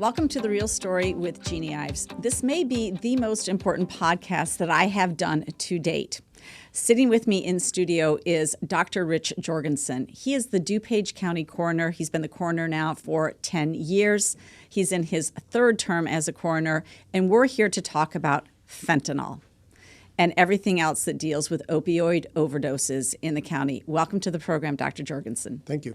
Welcome to The Real Story with Jeanne Ives. This may be the most important podcast that I have done to date. Sitting with me in studio is Dr. Rich Jorgensen. He is the DuPage County Coroner. He's been the coroner now for 10 years. He's in his third term as a coroner, and we're here to talk about fentanyl and everything else that deals with opioid overdoses in the county. Welcome to the program, Dr. Jorgensen. Thank you.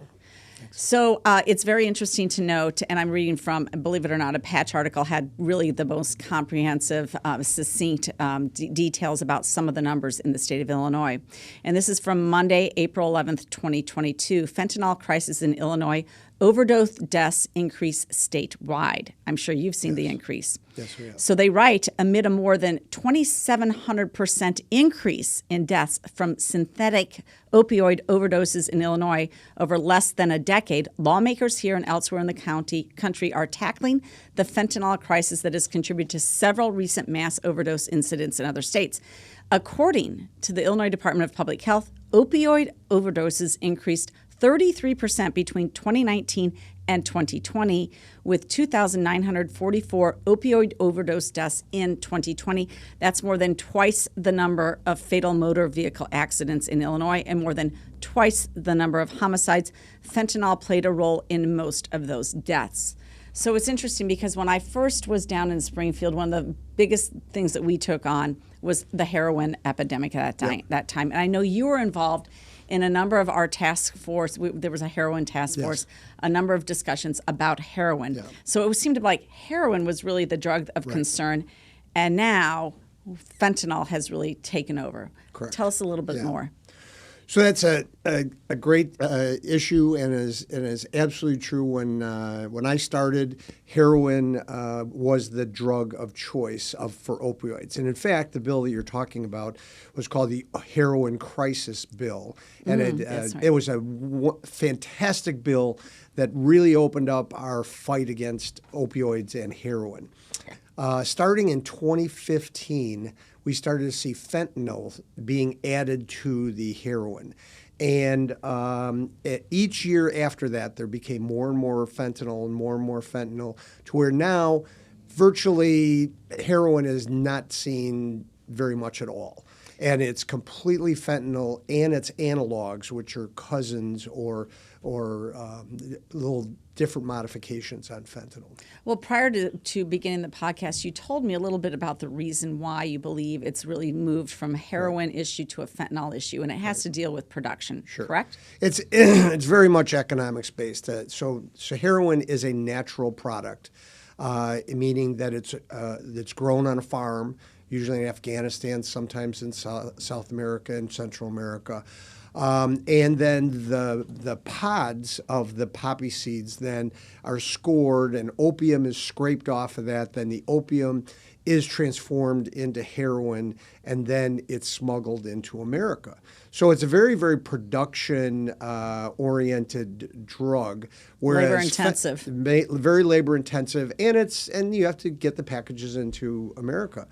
So it's very interesting to note, and I'm reading from, believe it or not, a Patch article had really the most comprehensive, succinct details about some of the numbers in the state of Illinois. And this is from Monday, April 11th, 2022. Fentanyl crisis in Illinois. Overdose deaths increase statewide. I'm sure you've seen the increase. Yes, we have. So they write, amid a more than 2,700% increase in deaths from synthetic opioid overdoses in Illinois over less than a decade, lawmakers here and elsewhere in the country are tackling the fentanyl crisis that has contributed to several recent mass overdose incidents in other states. According to the Illinois Department of Public Health, opioid overdoses increased 33% between 2019 and 2020, with 2,944 opioid overdose deaths in 2020. That's more than twice the number of fatal motor vehicle accidents in Illinois and more than twice the number of homicides. Fentanyl played a role in most of those deaths. So it's interesting because when I first was down in Springfield, one of the biggest things that we took on was the heroin epidemic at that time. And I know you were involved in a number of our task force. There was a heroin task force, a number of discussions about heroin. So it seemed like heroin was really the drug of concern, and now fentanyl has really taken over. Correct. Tell us a little bit more. So that's a great issue, and is absolutely true. When I started, heroin was the drug of choice for opioids, and in fact, the bill that you're talking about was called the Heroin Crisis Bill, and it was a fantastic bill that really opened up our fight against opioids and heroin. Starting in 2015. We started to see fentanyl being added to the heroin. And each year after that, there became more and more fentanyl to where now virtually heroin is not seen very much at all. And it's completely fentanyl and its analogs, which are cousins or little different modifications on fentanyl. Well, prior to beginning the podcast, you told me a little bit about the reason why you believe it's really moved from a heroin issue to a fentanyl issue, and it has to deal with production, correct? It's very much economics based. So heroin is a natural product, meaning that it's grown on a farm, usually in Afghanistan, sometimes in South America and Central America. And then the pods of the poppy seeds then are scored, and opium is scraped off of that. Then the opium is transformed into heroin, and then it's smuggled into America. So it's a very, very production-oriented drug. Labor intensive. Very labor intensive, and you have to get the packages into America.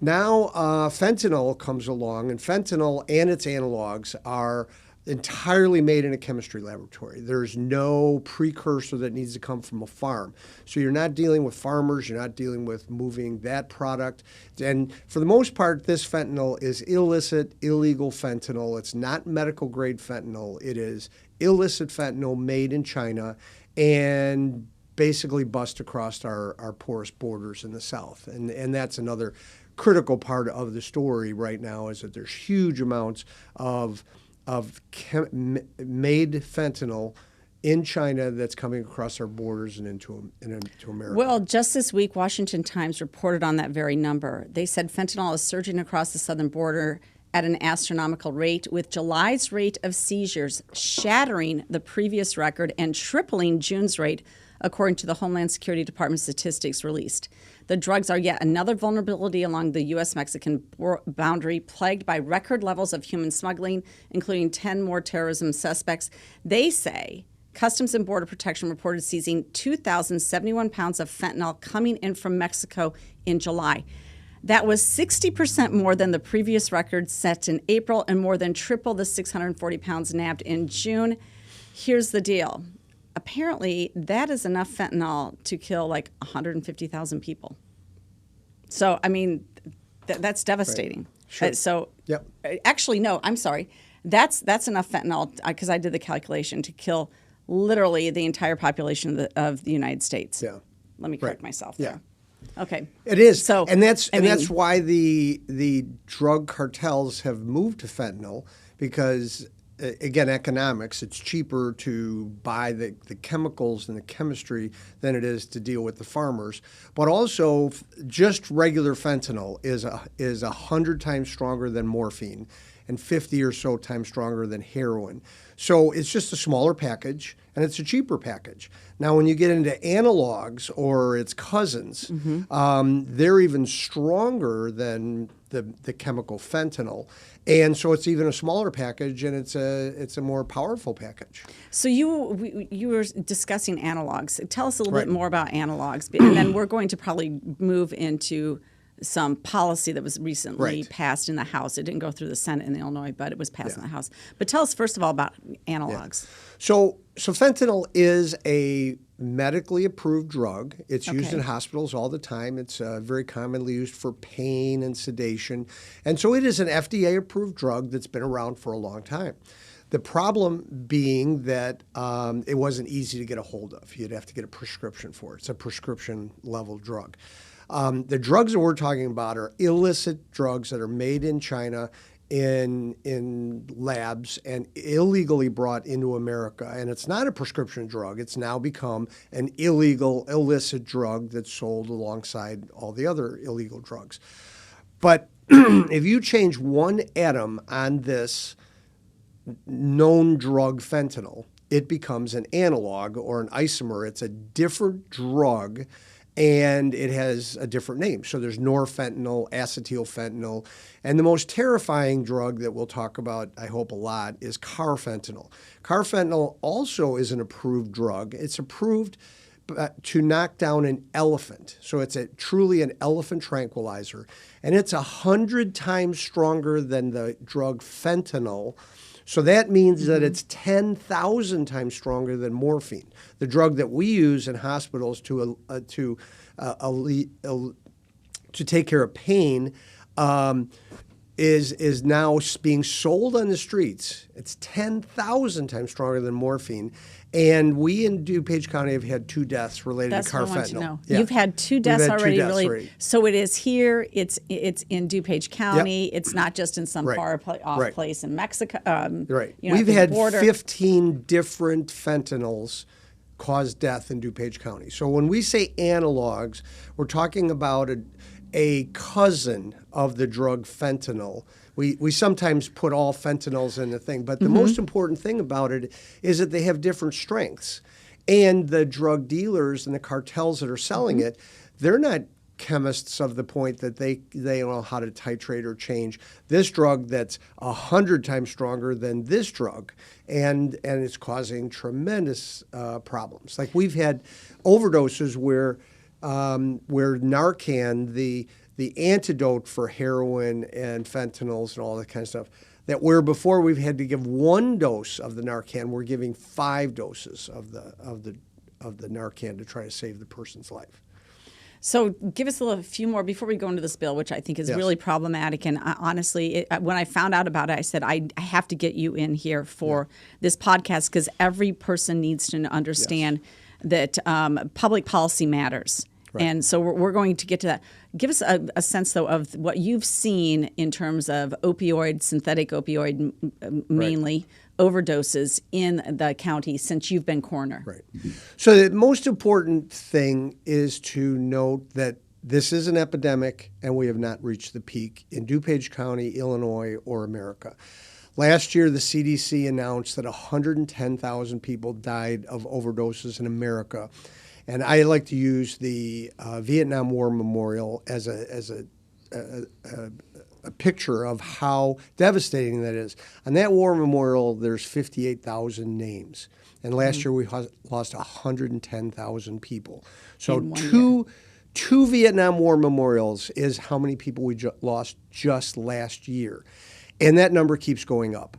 Now, fentanyl comes along, and fentanyl and its analogs are entirely made in a chemistry laboratory. There's no precursor that needs to come from a farm. So you're not dealing with farmers, you're not dealing with moving that product. And for the most part, this fentanyl is illicit, illegal fentanyl. It's not medical grade fentanyl. It is illicit fentanyl made in China and basically bust across our porous borders in the South. And that's another critical part of the story right now, is that there's huge amounts of made fentanyl in China that's coming across our borders and into America. Well, just this week, Washington Times reported on that very number. They said fentanyl is surging across the southern border at an astronomical rate, with July's rate of seizures shattering the previous record and tripling June's rate, according to the Homeland Security Department statistics released. The drugs are yet another vulnerability along the U.S.-Mexican boundary, plagued by record levels of human smuggling, including 10 more terrorism suspects. They say Customs and Border Protection reported seizing 2,071 pounds of fentanyl coming in from Mexico in July. That was 60% more than the previous record set in April and more than triple the 640 pounds nabbed in June. Here's the deal. apparently that is enough fentanyl to kill like 150,000 people. So, I mean, that's devastating. Sure. Yep. Actually, no, I'm sorry. That's enough fentanyl, because I did the calculation, to kill literally the entire population of the United States. Yeah. Let me correct myself there. Okay. It is. So, and that's why the drug cartels have moved to fentanyl, because again, economics, it's cheaper to buy the chemicals and the chemistry than it is to deal with the farmers. But also, just regular fentanyl is 100 times stronger than morphine and 50 or so times stronger than heroin. So it's just a smaller package, and it's a cheaper package. Now, when you get into analogs or its cousins, they're even stronger than the chemical fentanyl, and so it's even a smaller package, and it's a more powerful package. So you were discussing analogs. Tell us a little bit more about analogs, and then we're going to probably move into some policy that was recently passed in the House. It didn't go through the Senate in Illinois, but it was passed in the House. But tell us first of all about analogs. So fentanyl is a medically approved drug. It's used in hospitals all the time. It's very commonly used for pain and sedation. And so it is an FDA-approved drug that's been around for a long time. The problem being that it wasn't easy to get a hold of. You'd have to get a prescription for it. It's a prescription-level drug. The drugs that we're talking about are illicit drugs that are made in China in labs and illegally brought into America. And it's not a prescription drug. It's now become an illicit drug that's sold alongside all the other illegal drugs. But if you change one atom on this known drug fentanyl, it becomes an analog or an isomer. It's a different drug, and it has a different name. So there's norfentanyl, acetylfentanyl, and the most terrifying drug that we'll talk about, I hope, a lot is carfentanil. Carfentanil also is an approved drug. It's approved to knock down an elephant. So it's truly an elephant tranquilizer, and it's 100 times stronger than the drug fentanyl. So that means that it's 10,000 times stronger than morphine, the drug that we use in hospitals to take care of pain. Is now being sold on the streets. It's 10,000 times stronger than morphine. And we in DuPage County have had 2 deaths related to carfentanil. That's what I want to know. Yeah. You've had 2 deaths already. So it is here. It's in DuPage County. Yep. It's not just in some far off place in Mexico. We've had 15 different fentanyls cause death in DuPage County. So when we say analogs, we're talking about a cousin of the drug fentanyl. We sometimes put all fentanyls in the thing, but the most important thing about it is that they have different strengths. And the drug dealers and the cartels that are selling it, they're not chemists of the point that they know how to titrate or change this drug that's 100 times stronger than this drug, and it's causing tremendous problems. Like we've had overdoses where Narcan, the antidote for heroin and fentanyls and all that kind of stuff, that where before we've had to give 1 dose of the Narcan, we're giving 5 doses of the Narcan to try to save the person's life. So give us a few more before we go into this bill, which I think is really problematic. And honestly, when I found out about it, I said, I have to get you in here for this podcast, because every person needs to understand that public policy matters. And so we're going to get to that. Give us a sense, though, of what you've seen in terms of synthetic opioid, mainly overdoses in the county since you've been coroner. Right. So the most important thing is to note that this is an epidemic, and we have not reached the peak in DuPage County, Illinois, or America. Last year, the CDC announced that 110,000 people died of overdoses in America. And I like to use the Vietnam War Memorial as a picture of how devastating that is. On that war memorial, there's 58,000 names. And last year, we lost 110,000 people. So two Vietnam War memorials is how many people we lost just last year. And that number keeps going up.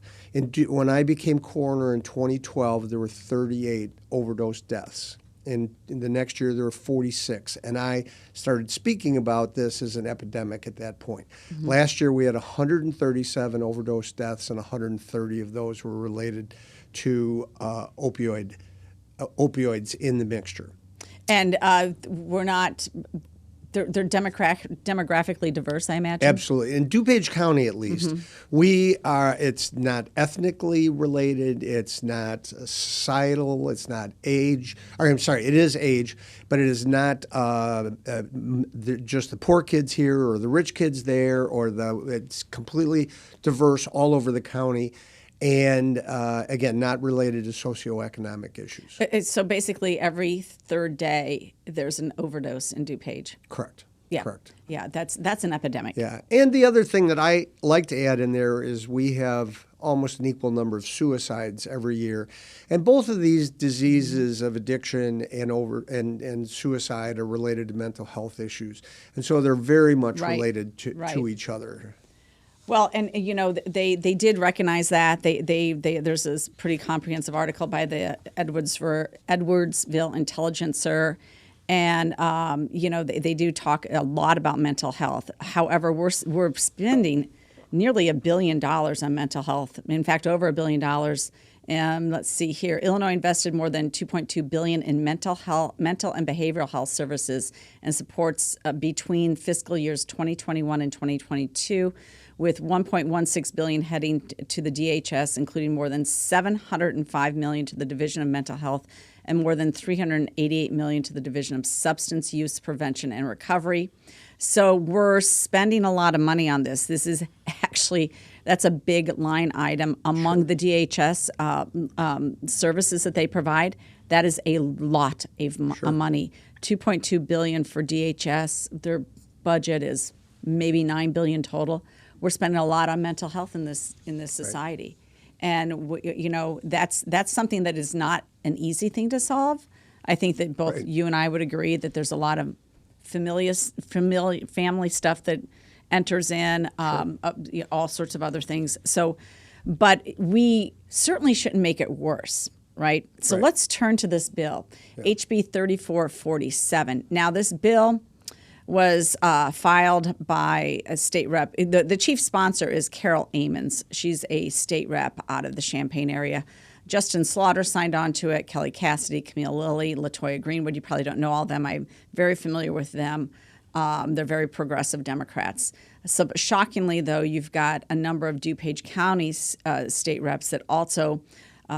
When I became coroner in 2012, there were 38 overdose deaths. In the next year, there were 46. And I started speaking about this as an epidemic at that point. Mm-hmm. Last year, we had 137 overdose deaths, and 130 of those were related to opioids in the mixture. And we're not... They're demographically diverse, I imagine. Absolutely. In DuPage County, at least, we are. It's not ethnically related. It's not societal. It's not age. Or I'm sorry, it is age, but it is not just the poor kids here or the rich kids there, or it's completely diverse all over the county. And again, not related to socioeconomic issues. So basically, every third day there's an overdose in DuPage. Correct. Yeah. Correct. Yeah, that's an epidemic. Yeah, and the other thing that I like to add in there is we have almost an equal number of suicides every year, and both of these diseases of addiction and suicide are related to mental health issues, and so they're very much related to each other. Well, and they did recognize that. There's this pretty comprehensive article by the Edwardsville Intelligencer, and they do talk a lot about mental health. However, we're spending nearly $1 billion on mental health. In fact, over $1 billion. Let's see here. Illinois invested more than $2.2 billion in mental and behavioral health services and supports between fiscal years 2021 and 2022. With $1.16 billion heading to the DHS, including more than $705 million to the Division of Mental Health and more than $388 million to the Division of Substance Use Prevention and Recovery. So we're spending a lot of money on this. This is actually, that's a big line item among the DHS services that they provide. That is a lot of money. $2.2 billion for DHS. Their budget is maybe $9 billion total. We're spending a lot on mental health in this society, and that's something that is not an easy thing to solve. I think that both you and I would agree that there's a lot of family stuff that enters in, all sorts of other things. So, but we certainly shouldn't make it worse, right? So let's turn to this bill, HB 3447. Now, this bill was filed by a state rep. The chief sponsor is Carol Amons. She's a state rep out of the Champaign area. Justin Slaughter signed on to it, Kelly Cassidy, Camille Lilly, LaToya Greenwood. You probably don't know all of them. I'm very familiar with them. They're very progressive Democrats. So shockingly, though, you've got a number of DuPage County state reps that also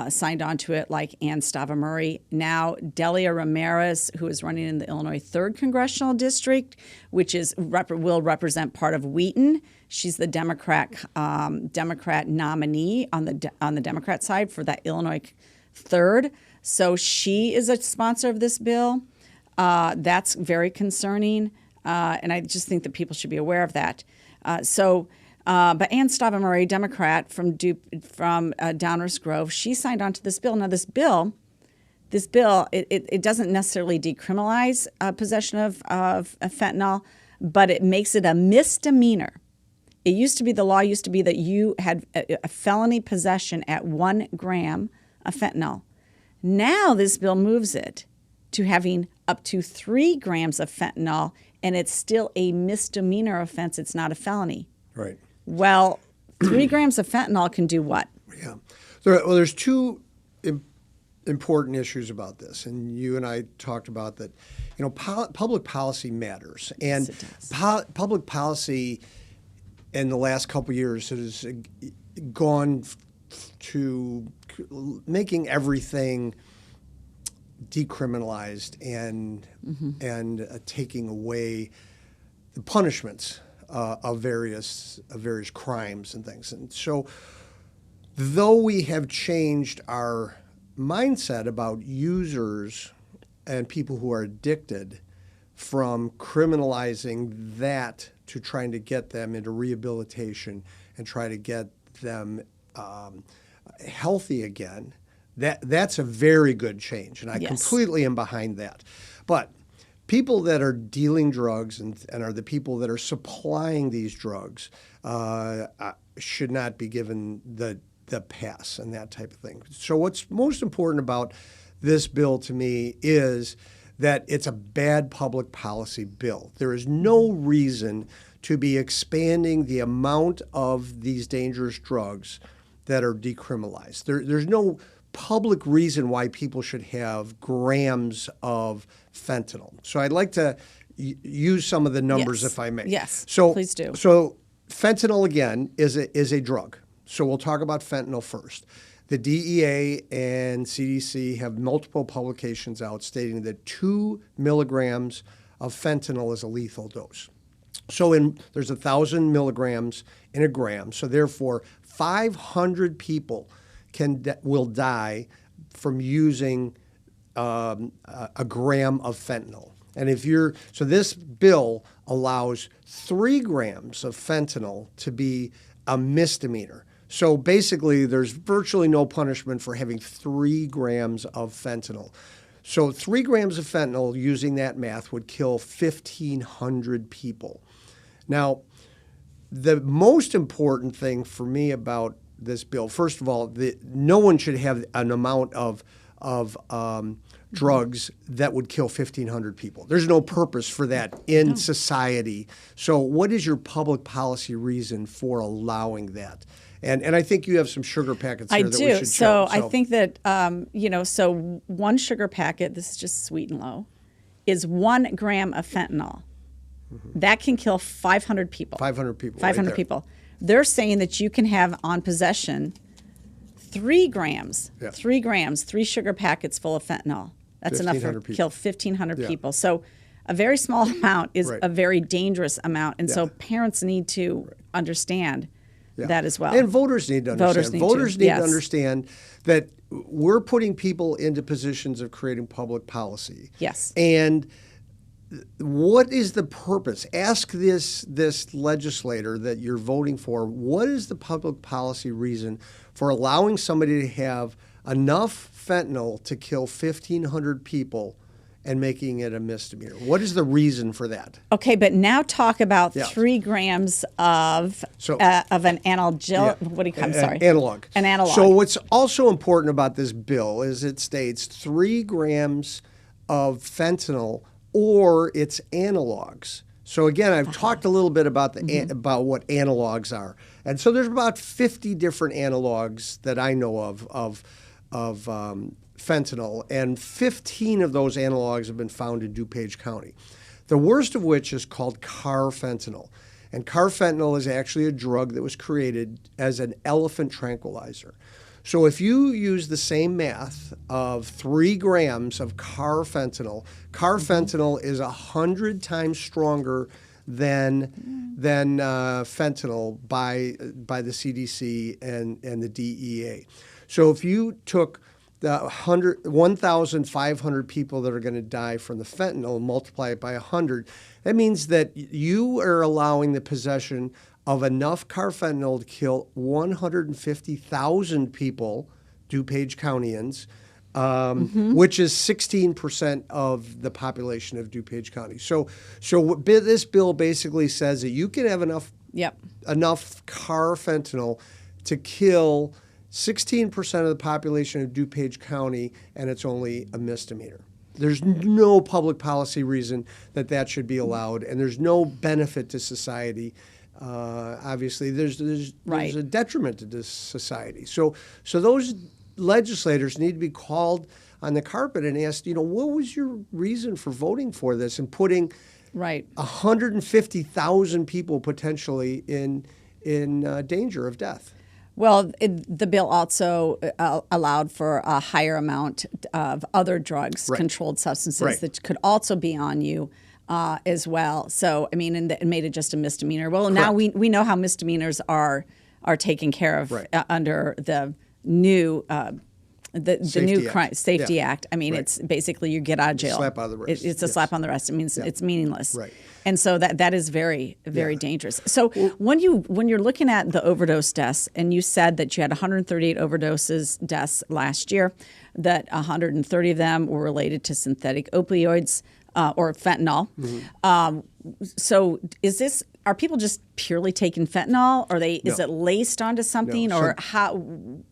signed on to it, like Ann Stava-Murray. Now, Delia Ramirez, who is running in the Illinois 3rd Congressional District, which will represent part of Wheaton. She's the Democrat nominee on the Democrat side for that Illinois 3rd. So she is a sponsor of this bill. That's very concerning, and I just think that people should be aware of that. But Ann Stava-Murray, Democrat from Downers Grove, she signed on to this bill. Now, this bill, it doesn't necessarily decriminalize possession of fentanyl, but it makes it a misdemeanor. The law used to be that you had a felony possession at 1 gram of fentanyl. Now this bill moves it to having up to 3 grams of fentanyl, and it's still a misdemeanor offense. It's not a felony. Right. Well, 3 grams of fentanyl can do what? Yeah. There's two important issues about this, and you and I talked about that. Public policy matters, and Yes, it does. Public policy in the last couple of years has gone to making everything decriminalized and taking away the punishments of various crimes and things. And so, though we have changed our mindset about users and people who are addicted from criminalizing that to trying to get them into rehabilitation and try to get them healthy again, that's a very good change, and I completely am behind that. But people that are dealing drugs and are the people that are supplying these drugs should not be given the pass and that type of thing. So what's most important about this bill to me is that it's a bad public policy bill. There is no reason to be expanding the amount of these dangerous drugs that are decriminalized. There's no public reason why people should have grams of fentanyl. So I'd like to use some of the numbers, if I may. Yes, so, please do. So fentanyl, again, is a drug. So we'll talk about fentanyl first. The DEA and CDC have multiple publications out stating that 2 milligrams of fentanyl is a lethal dose. So there's 1,000 milligrams in a gram. So therefore, 500 people will die from using a gram of fentanyl. And so this bill allows 3 grams of fentanyl to be a misdemeanor. So basically, there's virtually no punishment for having 3 grams of fentanyl. So 3 grams of fentanyl, using that math, would kill 1,500 people. Now, the most important thing for me about this bill, first of all, no one should have an amount of drugs that would kill 1,500 people. There's no purpose for that in society. So what is your public policy reason for allowing that? And I think you have some sugar packets here that we should show. So I think that, so 1 sugar packet, this is just sweet and low, is 1 gram of fentanyl. Mm-hmm. That can kill 500 people. 500 people. 500 people. They're saying that you can have on possession 3 grams, 3 grams, 3 sugar packets full of fentanyl. That's enough to kill 1,500 people. So a very small amount is a very dangerous amount. And so parents need to understand that as well. And voters need to understand. Voters need to understand that we're putting people into positions of creating public policy. Yes. And what is the purpose? Ask this legislator that you're voting for, what is the public policy reason for allowing somebody to have enough fentanyl to kill 1,500 people and making it a misdemeanor? What is the reason for that? Okay, but now talk about 3 grams of an analog. What do you call? I'm sorry, analog. An analog. So what's also important about this bill is it states 3 grams of fentanyl or its analogs. So again, I've talked a little bit about about what analogs are, and so there's about 50 different analogs that I know of fentanyl, and 15 of those analogs have been found in DuPage County. The worst of which is called Carfentanil. And Carfentanil is actually a drug that was created as an elephant tranquilizer. So if you use the same math of 3 grams of Carfentanil, Carfentanil is 100 times stronger than fentanyl by the CDC and the DEA. So if you took the 1,500 people that are going to die from the fentanyl, multiply it by 100, that means that you are allowing the possession of enough carfentanil to kill 150,000 people, DuPage Countyans, which is 16% of the population of DuPage County. So what this bill basically says that you can have enough carfentanil to kill 16% of the population of DuPage County, and it's only a misdemeanor. There's no public policy reason that should be allowed, and there's no benefit to society. Obviously, there's a detriment to this society. So those legislators need to be called on the carpet and asked, what was your reason for voting for this and putting 150,000 people potentially in danger of death? Well, the bill also allowed for a higher amount of other drugs, controlled substances that could also be on you as well. So, and it made it just a misdemeanor. Well, now we know how misdemeanors are taken care of under the new Safety Act. It's basically you get out of jail. Slap on the wrist. It's a slap on the wrist. It means it's meaningless. Right. And so that is very, very dangerous. So when you're looking at the overdose deaths, and you said that you had 138 overdoses deaths last year, that 130 of them were related to synthetic opioids. or fentanyl. So are people just purely taking fentanyl? Or is it laced onto something? No. Or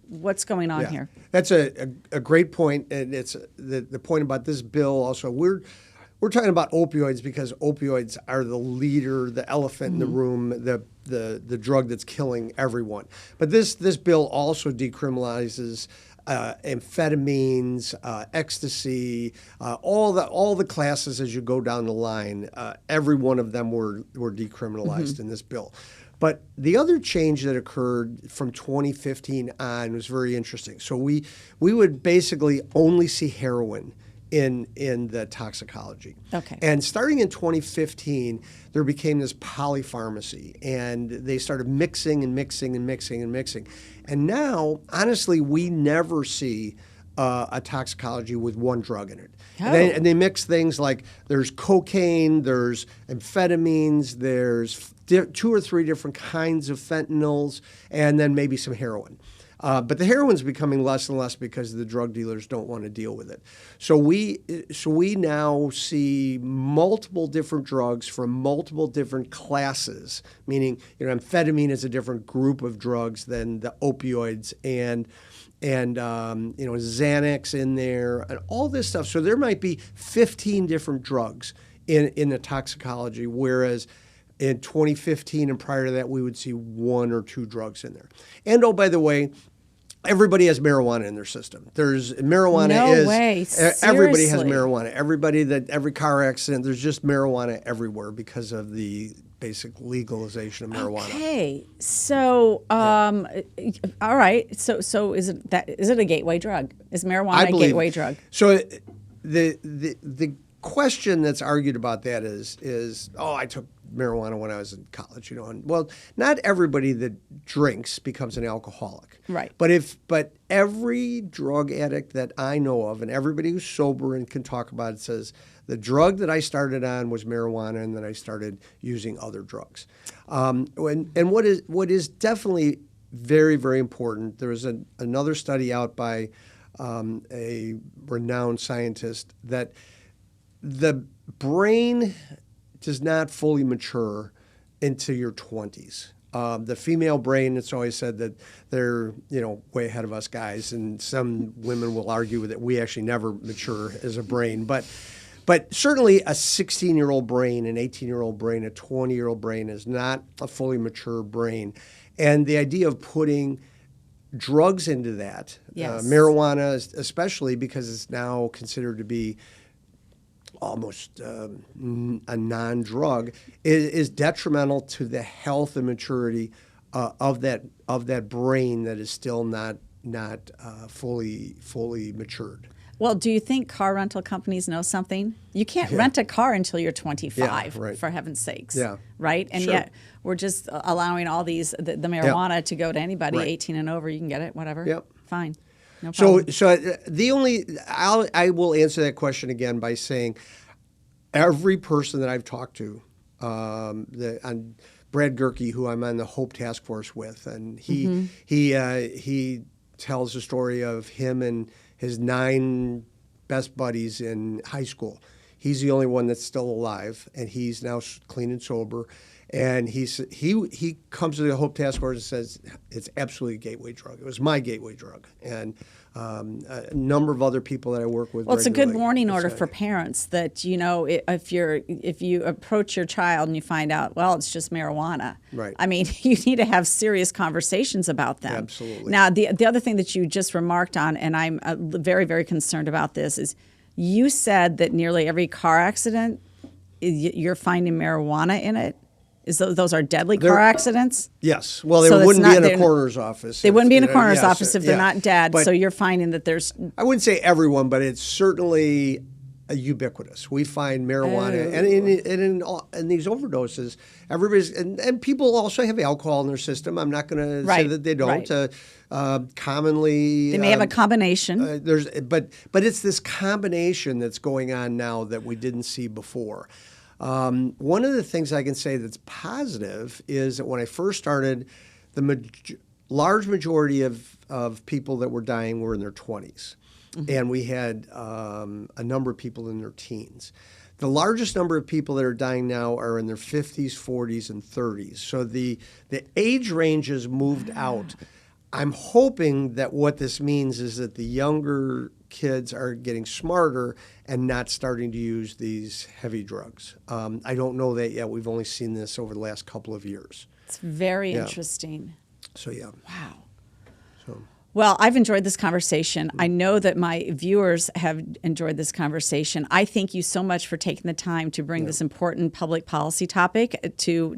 what's going on here? That's a great point, and it's the point about this bill also. We're talking about opioids because opioids are the leader, the elephant in the room, the drug that's killing everyone. But this bill also decriminalizes amphetamines, ecstasy, all the classes as you go down the line. Every one of them were decriminalized in this bill. But the other change that occurred from 2015 on was very interesting. So we would basically only see heroin in the toxicology. Okay. And starting in 2015, there became this polypharmacy, and they started mixing and mixing and mixing and mixing. And now, honestly, we never see a toxicology with one drug in it. Oh. And they mix things like there's cocaine, there's amphetamines, there's 2 or 3 different kinds of fentanyls, and then maybe some heroin. But the heroin's becoming less and less because the drug dealers don't want to deal with it. So we now see multiple different drugs from multiple different classes, meaning amphetamine is a different group of drugs than the opioids, and Xanax in there, and all this stuff. So there might be 15 different drugs in the toxicology, whereas in 2015 and prior to that, we would see 1 or 2 drugs in there. And oh, by the way, everybody has marijuana in their system. Everybody has marijuana. Every car accident, there's just marijuana everywhere because of the basic legalization of marijuana. Okay, so all right. So is it a gateway drug? Is marijuana a gateway drug? So the question that's argued about that is I took marijuana when I was in college, and well, not everybody that drinks becomes an alcoholic. Right. But every drug addict that I know of, and everybody who's sober and can talk about it, says the drug that I started on was marijuana, and then I started using other drugs. And what is definitely very, very important, there was another study out by a renowned scientist that the brain does not fully mature into your 20s. The female brain, it's always said that they're, way ahead of us guys, and some women will argue that we actually never mature as a brain. But certainly a 16-year-old brain, an 18-year-old brain, a 20-year-old brain is not a fully mature brain. And the idea of putting drugs into that, marijuana especially, because it's now considered to be almost a non-drug, is detrimental to the health and maturity of that brain that is still not fully matured. Well, do you think car rental companies know something? You can't rent a car until you're 25, for heaven's sakes. Yeah. Right? And yet we're just allowing all the marijuana to go to anybody, 18 and over. You can get it, whatever. Yep. Fine. No problem. So I will answer that question again by saying every person that I've talked to, on Brad Gerke, who I'm on the Hope Task Force with, and he tells the story of him and his 9 best buddies in high school. He's the only one that's still alive, and he's now clean and sober. And he comes to the Hope Task Force and says, it's absolutely a gateway drug. It was my gateway drug. And a number of other people that I work with. Well, it's a good warning order for parents that, if you approach your child and you find out, well, it's just marijuana. Right. I mean, you need to have serious conversations about them. Absolutely. Now, the other thing that you just remarked on, and I'm very, very concerned about this, is you said that nearly every car accident, you're finding marijuana in it. Those are deadly car accidents? Yes. Well, they wouldn't be in a coroner's office. They wouldn't be in a coroner's office if they're not dead. But so you're finding that there's... I wouldn't say everyone, but it's certainly ubiquitous. We find marijuana. And in these overdoses, everybody's... And people also have alcohol in their system. I'm not going to say that they don't. Commonly... They may have a combination. But it's this combination that's going on now that we didn't see before. One of the things I can say that's positive is that when I first started, the large majority of people that were dying were in their 20s. And we had a number of people in their teens. The largest number of people that are dying now are in their 50s, 40s, and 30s. So the age range has moved out. I'm hoping that what this means is that the younger kids are getting smarter and not starting to use these heavy drugs. I don't know that yet. We've only seen this over the last couple of years. It's very interesting. So, yeah. Wow. So. Well, I've enjoyed this conversation. I know that my viewers have enjoyed this conversation. I thank you so much for taking the time to bring this important public policy topic to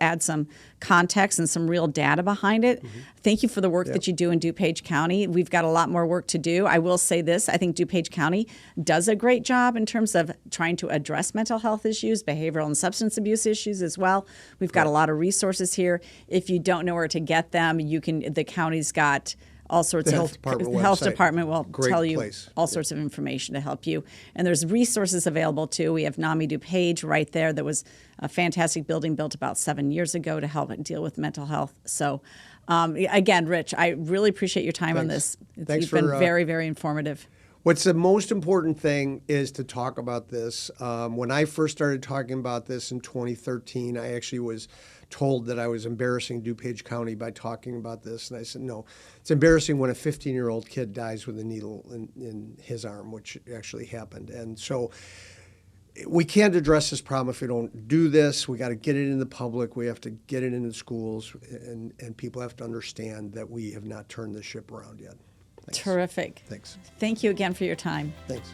add some context and some real data behind it. Thank you for the work that you do in DuPage County. We've got a lot more work to do. I will say this, I think DuPage County does a great job in terms of trying to address mental health issues, behavioral and substance abuse issues as well. We've got a lot of resources here. If you don't know where to get them, the county's got all sorts the of health department the health website. department will Great tell you place. all sorts of information to help you. And there's resources available too. We have NAMI DuPage right there. That was a fantastic building built about 7 years ago to help deal with mental health. So again, Rich, I really appreciate your time on this. You've been very, very informative. What's the most important thing is to talk about this. When I first started talking about this in 2013, I actually was told that I was embarrassing DuPage County by talking about this. And I said, no, it's embarrassing when a 15-year-old kid dies with a needle in his arm, which actually happened. And so we can't address this problem if we don't do this. We got to get it in the public. We have to get it into the schools, and people have to understand that we have not turned the ship around yet. Thanks. Terrific. Thanks. Thank you again for your time. Thanks.